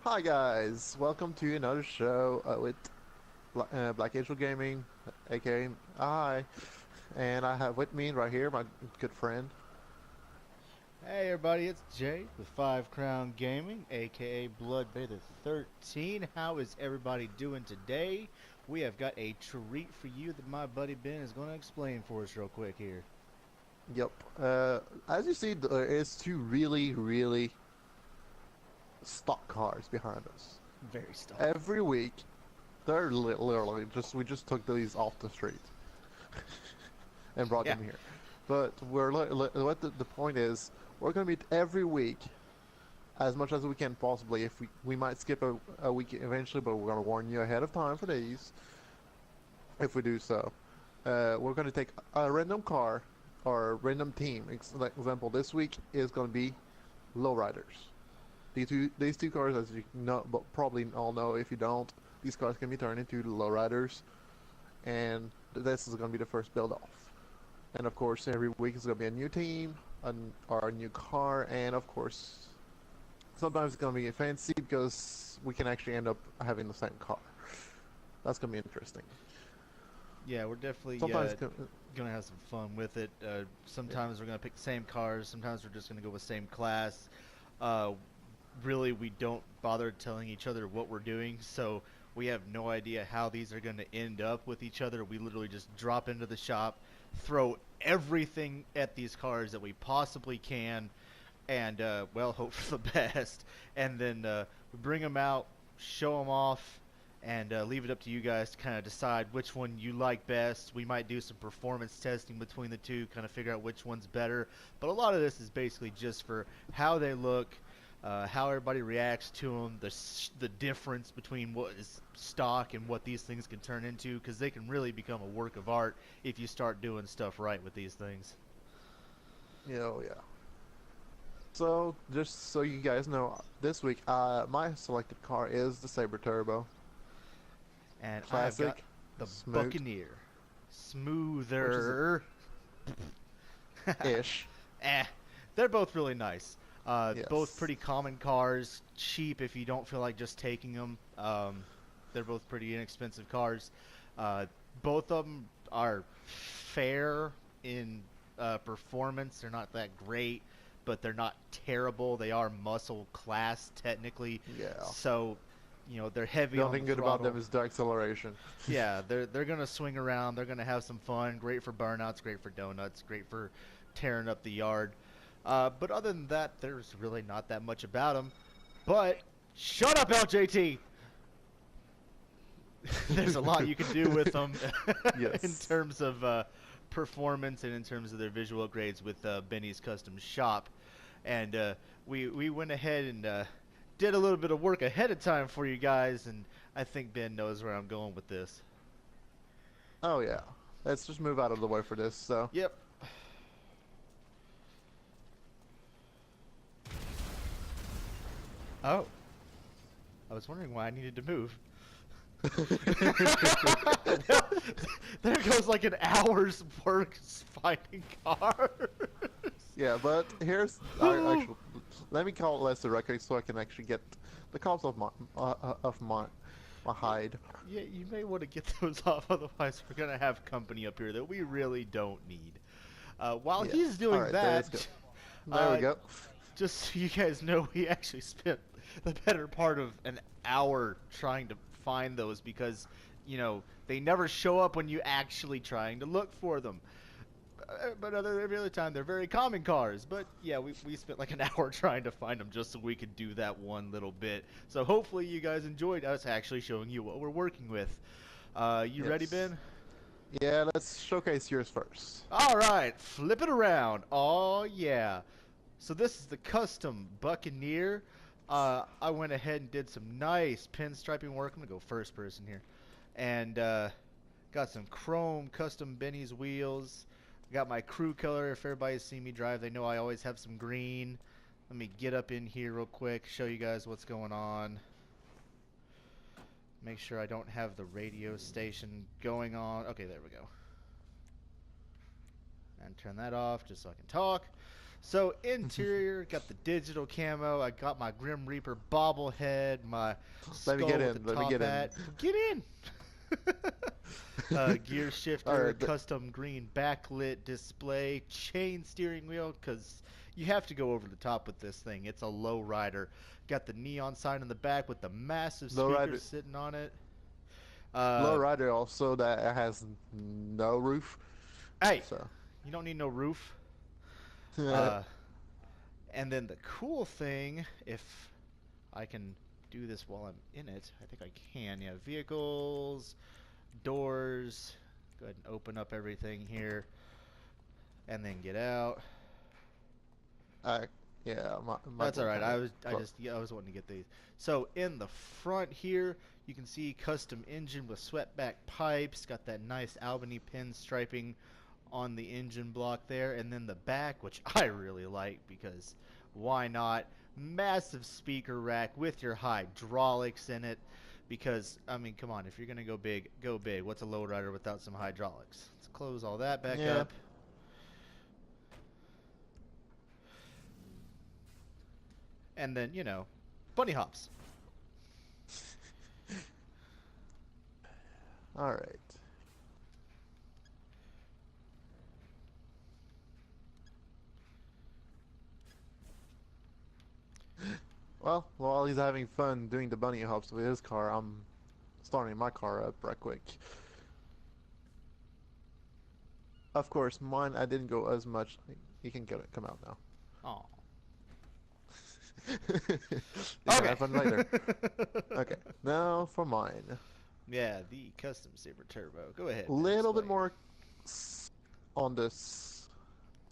Hi guys, welcome to another show with Black Angel Gaming, aka I, and I have with me right here my good friend. Hey everybody, it's Jay with Five Crown Gaming, aka Bloodbather 13. How is everybody doing today? We have got a treat for you that my buddy Ben is going to explain for us real quick here. Yep. As you see, there is two really stock cars behind us. Very stock. Every week, they're literally just we just took these off the street and brought Yeah, them here. But what the point is, we're gonna meet every week as much as we can possibly. If we might skip a week eventually, but we're gonna warn you ahead of time for these. If we do so, we're gonna take a random car or a random team. Like example, this week is gonna be lowriders. These two cars, as you know, but probably all know if you don't, these cars can be turned into lowriders, and this is gonna be the first build off. And of course, every week is gonna be a new team, or a new car, and of course, sometimes it's gonna be fancy because we can actually end up having the same car. That's gonna be interesting. yeah, we're definitely Sometimes, going to have some fun with it. yeah, Sometimes we're going to pick the same cars, sometimes we're just going to go with same class. Uh, really, we don't bother telling each other what we're doing, so we have no idea how these are going to end up with each other. We literally just drop into the shop, throw everything at these cars that we possibly can, and well, hope for the best. And then we bring them out, show them off, and leave it up to you guys to kind of decide which one you like best. We might do some performance testing between the two, kind of figure out which one's better. But a lot of this is basically just for how they look, how everybody reacts to them, the difference between what is stock and what these things can turn into, because they can really become a work of art if you start doing stuff right with these things. yeah. So just so you guys know, this week, my selected car is the Sabre Turbo, And I have got classic, the smooth, Buccaneer. which is Smoother. ish. Eh, they're both really nice. Both Yes. pretty common cars, cheap if you don't feel like just taking them. They're both pretty inexpensive cars. Uh, both of them are fair in performance. They're not that great, but they're not terrible. They are muscle class technically, Yeah. so they're heavy The only on thing the good about them throttle. is the acceleration. Yeah, they're gonna swing around. They're gonna have some fun. Great for burnouts. Great for donuts. Great for tearing up the yard. But other than that, there's really not that much about them. But shut up, LJT. There's a lot you can do with them in Yes. terms of performance and in terms of their visual upgrades with Benny's Custom Shop. And we went ahead and did a little bit of work ahead of time for you guys, and I think Ben knows where I'm going with this. Oh yeah. Let's just move out of the way for this. So. Yep. Oh, I was wondering why I needed to move. There goes like an hour's work finding cars. Yeah, but here's I actually let me call Lester record so I can actually get the cost of my hide. Yeah, you may want to get those off, otherwise we're gonna have company up here that we really don't need. While Yeah. he's All doing right, there, let's go. that, There we uh, go. just so you guys know, we actually spent the better part of an hour trying to find those because, they never show up when you actually trying to look for them. But every other time, they're very common cars. But yeah, we spent like an hour trying to find them just so we could do that one little bit. So hopefully you guys enjoyed us actually showing you what we're working with. You ready, Yes. Ben? Yeah, let's showcase yours first. All right, flip it around. Oh yeah. So this is the custom Buccaneer. I went ahead and did some nice pinstriping work. I'm gonna go first person here, and got some chrome custom Benny's wheels. Got my crew color. If everybody's seen me drive, they know I always have some green. Let me get up in here real quick, show you guys what's going on. Make sure I don't have the radio station going on. Okay, there we go. And turn that off just so I can talk. So interior, got the digital camo. I got my Grim Reaper bobblehead, my Let me get skull with the in. Let me top get in. hat. Get in. Gear All shifter, right. custom green backlit display, chain steering wheel, because you have to go over the top with this thing. It's a low rider. Got the neon sign in the back with the massive speakers Lowrider. sitting on it. Uh, Lowrider also that has no roof. hey, So. you don't need no roof. Uh, and then the cool thing, if I can do this while I'm in it, I think I can. Yeah, vehicles, doors. Go ahead and open up everything here, and then get out. uh, yeah, my That's all door right. kind of. I was wanting to get these. So in the front here, you can see custom engine with swept-back pipes. Got that nice Albany pinstriping on the engine block there, and then the back, which I really like because why not? Massive speaker rack with your hydraulics in it. Because I mean, come on, if you're gonna go big, go big. What's a lowrider without some hydraulics? Let's close all that back Yeah. up. And then, bunny hops. All right. Well, while he's having fun doing the bunny hops with his car, I'm starting my car up right quick. Of course, mine I didn't go as much. He can come out now. Oh. You can Okay. have fun later. Okay, now for mine. Yeah, the custom Saber Turbo. Go ahead, A man. little bit Explain. more on this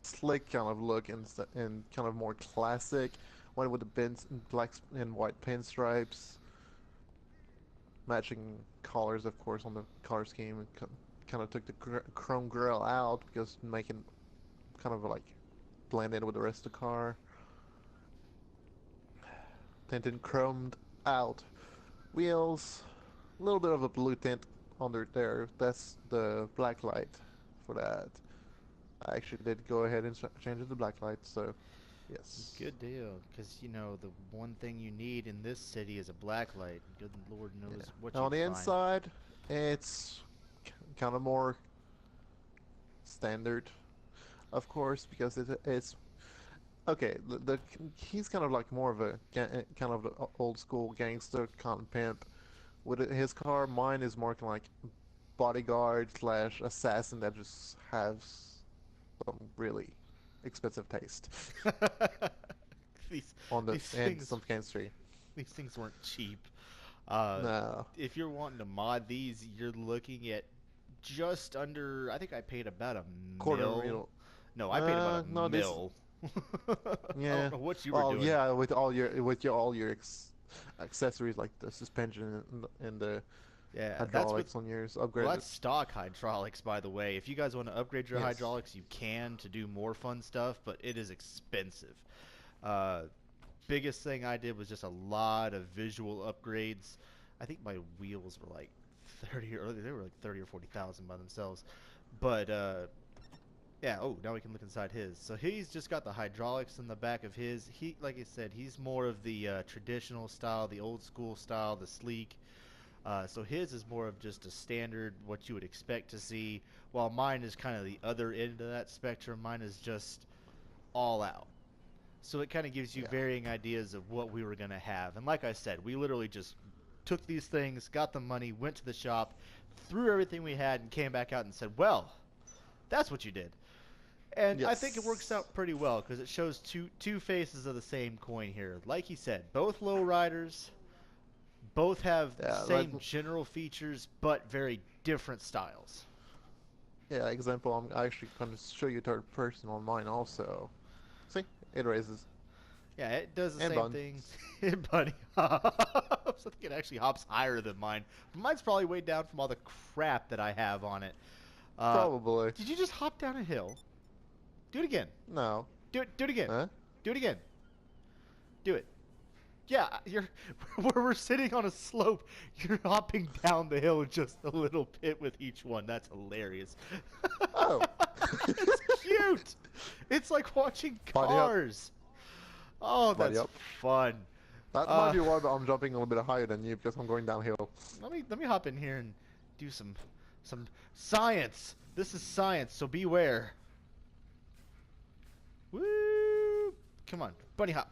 slick kind of look and kind of more classic. One with the black and white pinstripes, matching colors, of course, on the color scheme. Kind of took the chrome grille out because making kind of like blend in with the rest of the car. Tinted chromed out wheels, a little bit of a blue tint under there. That's the black light for that. I actually did go ahead and change it to black light, so yes. Good deal. Because, the one thing you need in this city is a black light. Good Lord Yeah. knows what Now on you'd the find. inside, it's kind of more standard, of course, because it's okay. He's kind of like more of a kind of the old school gangster kind of pimp with his car. Mine is more kind of like bodyguard slash assassin that just has some really expensive taste these, on the these and things some chemistry. these things weren't cheap. Uh, No, if you're wanting to mod these, you're looking at just under. I think I paid about a quarter mil. real. No, I paid about a No, this mil. I don't yeah. know what you were Well, doing. yeah, with your all your accessories like the suspension and the Yeah, that's with hydraulics on yours well, upgraded. that's stock hydraulics, by the way. If you guys want to upgrade your Yes. hydraulics, you can to do more fun stuff, but it is expensive. Uh, Biggest thing I did was just a lot of visual upgrades. I think my wheels were like 30 or they were like 30 or 40,000 by themselves. But yeah, oh, now we can look inside his. So he's just got the hydraulics in the back of his. He, like I said, he's more of the traditional style, the old school style, the sleek. So his is more of just a standard, what you would expect to see, while mine is kind of the other end of that spectrum. Mine is just all out. So it kind of gives you Yeah. varying ideas of what we were going to have. And like I said, we literally just took these things, got the money, went to the shop, threw everything we had, and came back out and said, well, that's what you did. And I think it works Yes. out pretty well because it shows two faces of the same coin here. Like he said, both low riders, both have the Yeah. Like same general features, but very different styles. yeah. Example. I'm actually going to show you third person on mine also. See, it raises Yeah, it does the and same buns. thing. Buddy hops. I think it actually hops higher than mine. Mine's probably weighed down from all the crap that I have on it. Probably. Did you just hop down a hill? Do it again. No. Do it again. Huh? Do it again. Do it. Yeah, you're where we're sitting on a slope. You're hopping down the hill just a little bit with each one. That's hilarious. Oh, It's cute. It's like watching buddy up, cars. Oh, buddy that's up. fun. That might Uh, be why I'm jumping a little bit higher than you because I'm going downhill. let me hop in here and do some science. This is science, so beware. Woo! Come on, bunny hop.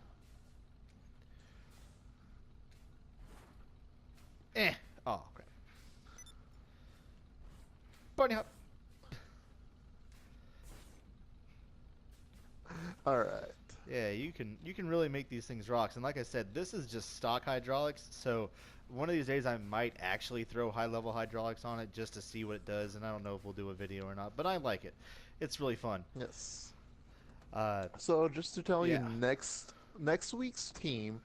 Eh. Oh, crap. Bunny hop. All right. Yeah, you can really make these things rocks. And like I said, this is just stock hydraulics. So one of these days I might actually throw high level hydraulics on it just to see what it does. And I don't know if we'll do a video or not, but I like it. It's really fun. Yes. Uh, So just to tell you, yeah. next week's team,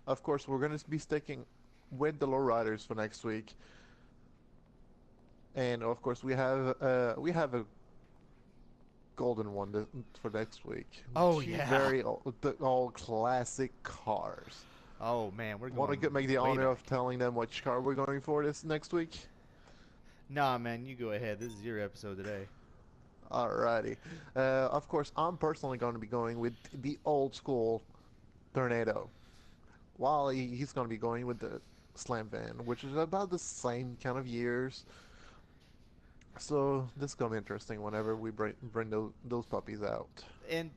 of course, we're going to be sticking with the lowriders for next week, and of course we have a golden one for next week. Oh Two yeah. very all classic cars. Oh man, we're Want to going make the way honor of back. telling them which car we're going for this next week? Nah, man, you go ahead. This is your episode today. Alrighty. Of course, I'm personally going to be going with the old school Tornado, while he's going to be going with the Slam Van, which is about the same kind of years. So this is going to be interesting whenever we bring those puppies out. And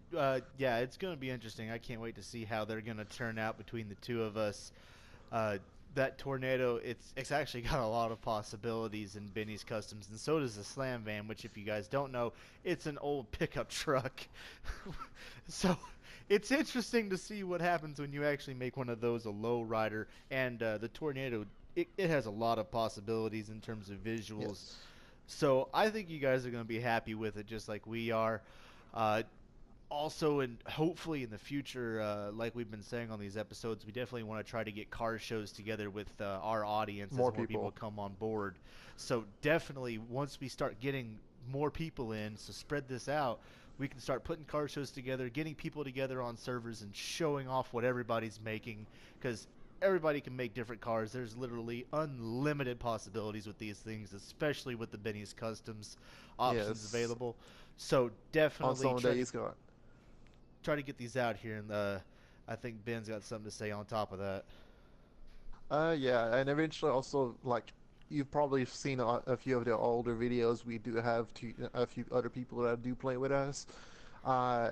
yeah, it's going to be interesting. I can't wait to see how they're going to turn out between the two of us. Uh, that tornado, it's actually got a lot of possibilities in Benny's Customs, and so does the Slam Van, which, if you guys don't know, it's an old pickup truck. So it's interesting to see what happens when you actually make one of those a low rider. And the tornado, it has a lot of possibilities in terms of visuals. Yes. So I think you guys are going to be happy with it, just like we are. Uh, Also, and hopefully in the future, like we've been saying on these episodes, we definitely want to try to get car shows together with our audience as More more people people. come on board. So definitely, once we start getting more people in, so spread this out, we can start putting car shows together, getting people together on servers, and showing off what everybody's making. Because everybody can make different cars. There's literally unlimited possibilities with these things, especially with the Benny's Customs options Yes. available. So On definitely some days, go. try to get these out here, and I think Ben's got something to say on top of that. Yeah, and eventually also like you've probably seen a few of the older videos. We do have a few other people that do play with us.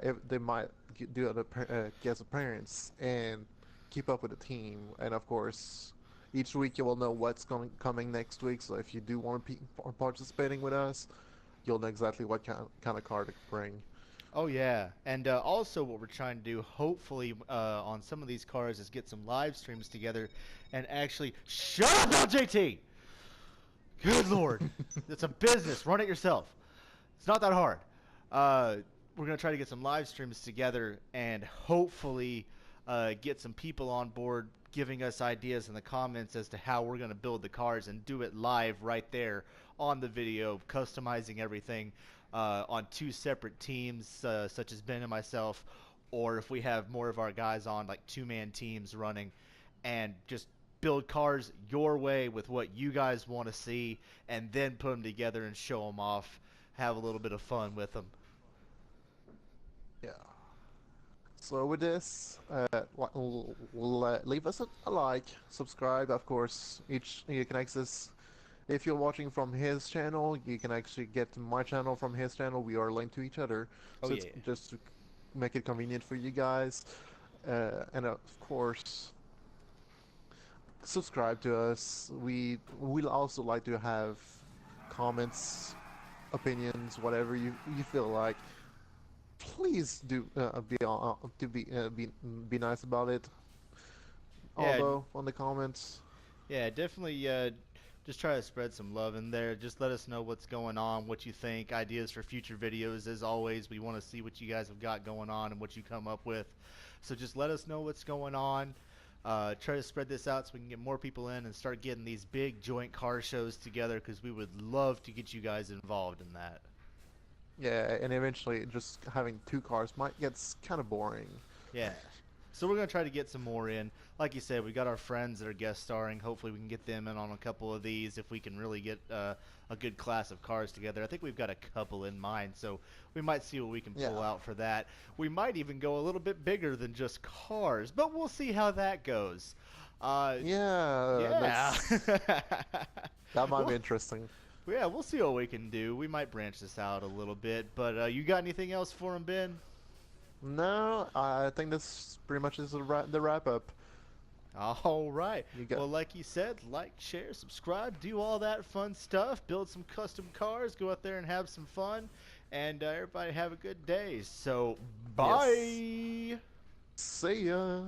If they might do other guest appearance and keep up with the team. And of course, each week you will know what's coming next week. So if you do want to be participating with us, you'll know exactly what kind of car to bring. Oh yeah, and also what we're trying to do, hopefully, on some of these cars, is get some live streams together, and actually shut up, LJT. Good lord, it's a business. Run it yourself. It's not that hard. We're gonna try to get some live streams together, and hopefully get some people on board giving us ideas in the comments as to how we're gonna build the cars, and do it live right there on the video, customizing everything on two separate teams, such as Ben and myself, or if we have more of our guys on, like two-man teams running, and just build cars your way with what you guys want to see, and then put them together and show them off. Have a little bit of fun with them. Yeah. So with this, leave us a like, subscribe. Of course, each you can access. If you're watching from his channel, you can actually get to my channel from his channel. We are linked to each other, Oh so it's yeah. just to make it convenient for you guys. And of course, subscribe to us. We will also like to have comments, opinions, whatever you feel like. Please do be nice about it. Yeah, Although on the comments, yeah, definitely. Just try to spread some love in there. Just let us know what's going on, what you think, ideas for future videos. As always, we want to see what you guys have got going on and what you come up with. So just let us know what's going on. Try to spread this out so we can get more people in and start getting these big joint car shows together, because we would love to get you guys involved in that. yeah, and eventually just having two cars might get kind of boring. Yeah. So we're gonna try to get some more in. Like you said, we got our friends that are guest starring. Hopefully, we can get them in on a couple of these if we can really get a good class of cars together. I think we've got a couple in mind, so we might see what we can pull Yeah. out for that. We might even go a little bit bigger than just cars, but we'll see how that goes. Uh, Yeah, yeah. that's that might be well, interesting. yeah, we'll see what we can do. We might branch this out a little bit, but you got anything else for him, Ben? No, I think this pretty much is the wrap up. All right. You got Well, like you said, like, share, subscribe, do all that fun stuff, build some custom cars, go out there and have some fun, and everybody have a good day. So, yes. bye. See ya.